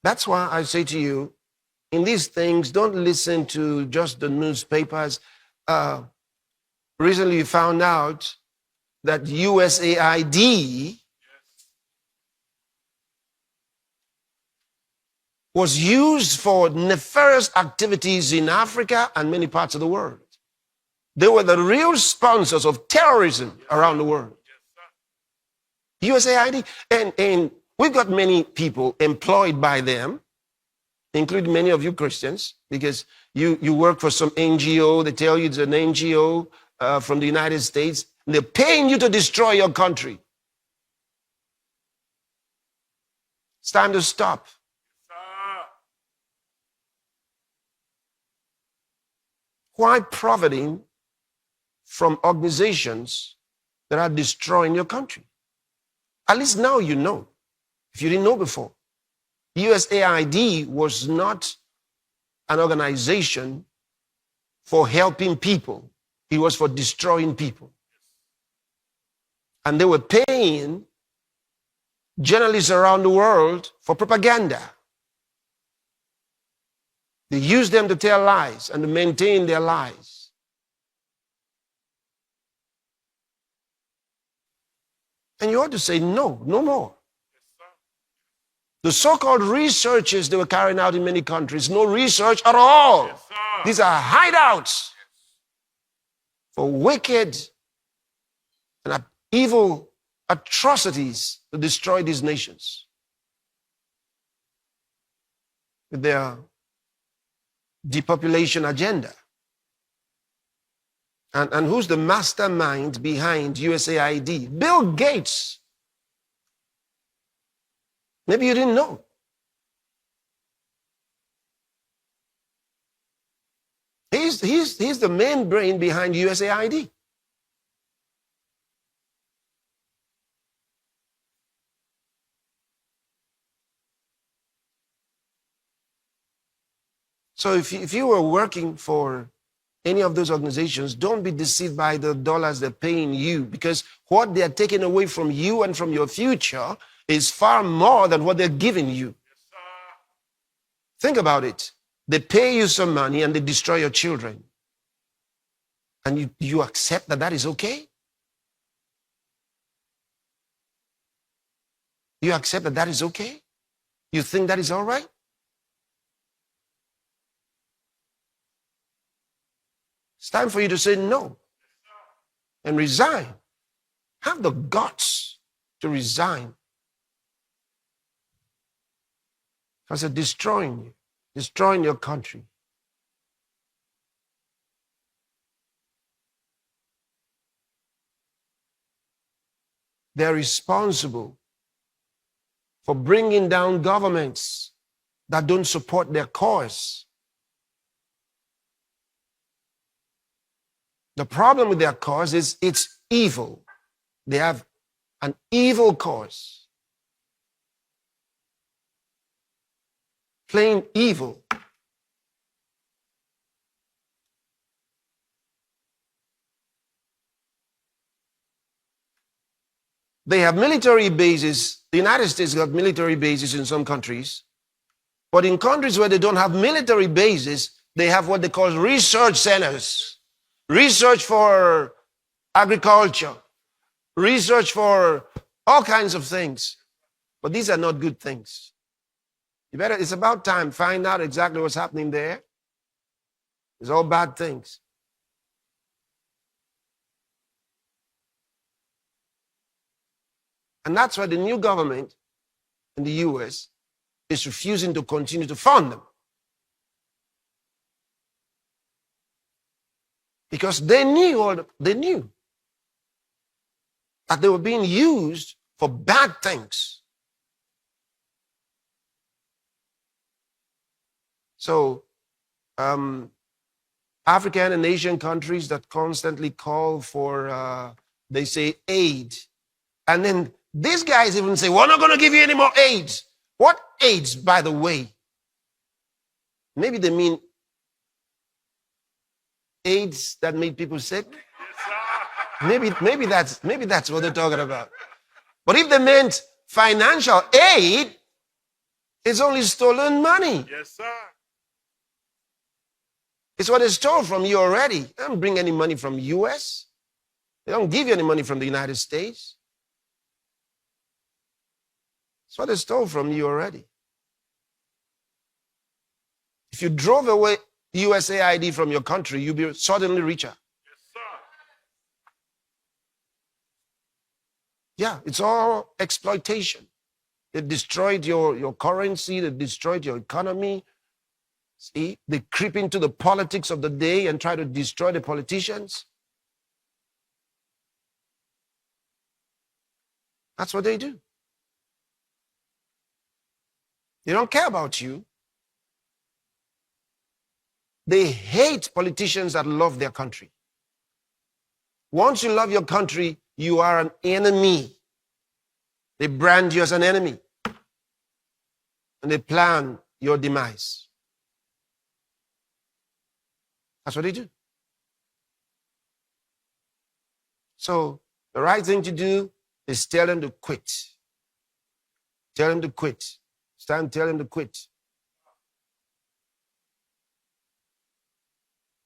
That's why I say to you, in these things, don't listen to just the newspapers. Recently, we found out that USAID was used for nefarious activities in Africa and many parts of the world. They were the real sponsors of terrorism around the world. USAID, and we've got many people employed by them, including many of you Christians, because you work for some NGO. They tell you it's an NGO from the United States. They're paying you to destroy your country. It's time to stop. Why profiting from organizations that are destroying your country? At least now you know, if you didn't know before. USAID was not an organization for helping people. It was for destroying people. And they were paying journalists around the world for propaganda. They used them to tell lies and to maintain their lies. And you ought to say, no, no more. The so-called researches they were carrying out in many countries, no research at all. These are hideouts for wicked and evil atrocities to destroy these nations with their depopulation agenda. And who's the mastermind behind USAID? Bill Gates. Maybe you didn't know. He's the main brain behind USAID. So if you were working for any of those organizations, don't be deceived by the dollars they're paying you, because what they're taking away from you and from your future is far more than what they're giving you. Think about it. They pay you some money and they destroy your children. And you accept that is okay? You accept that is okay? You think that is all right? It's time for you to say no and resign. Have the guts to resign. Because they're destroying you, destroying your country. They're responsible for bringing down governments that don't support their cause. The problem with their cause is it's evil. They have an evil cause. Plain evil. They have military bases. The United States got military bases in some countries. But in countries where they don't have military bases, they have what they call research centers. Research for agriculture. Research for all kinds of things. But these are not good things. It's about time, find out exactly what's happening there. It's all bad things. And that's why the new government in the US is refusing to continue to fund them. Because they knew that they were being used for bad things. So, African and Asian countries that constantly call for, they say, aid. And then these guys even say, we're not going to give you any more aid. What aids, by the way? Maybe they mean AIDS that made people sick. Maybe that's what they're talking about. But if they meant financial aid, It's only stolen money. Yes, sir. It's what they stole from you already. They don't bring any money from US. They don't give you any money from the United States. It's what they stole from you already. If you drove away USAID from your country, you'll be suddenly richer. Yes, sir. Yeah, it's all exploitation. They destroyed your currency. They destroyed your economy. See, they creep into the politics of the day and try to destroy the politicians. That's what they do. They don't care about you. They hate politicians that love their country. Once you love your country, you are an enemy. They brand you as an enemy. And they plan your demise. That's what they do. So the right thing to do is tell them to quit. Tell them to quit. It's time to tell them to quit.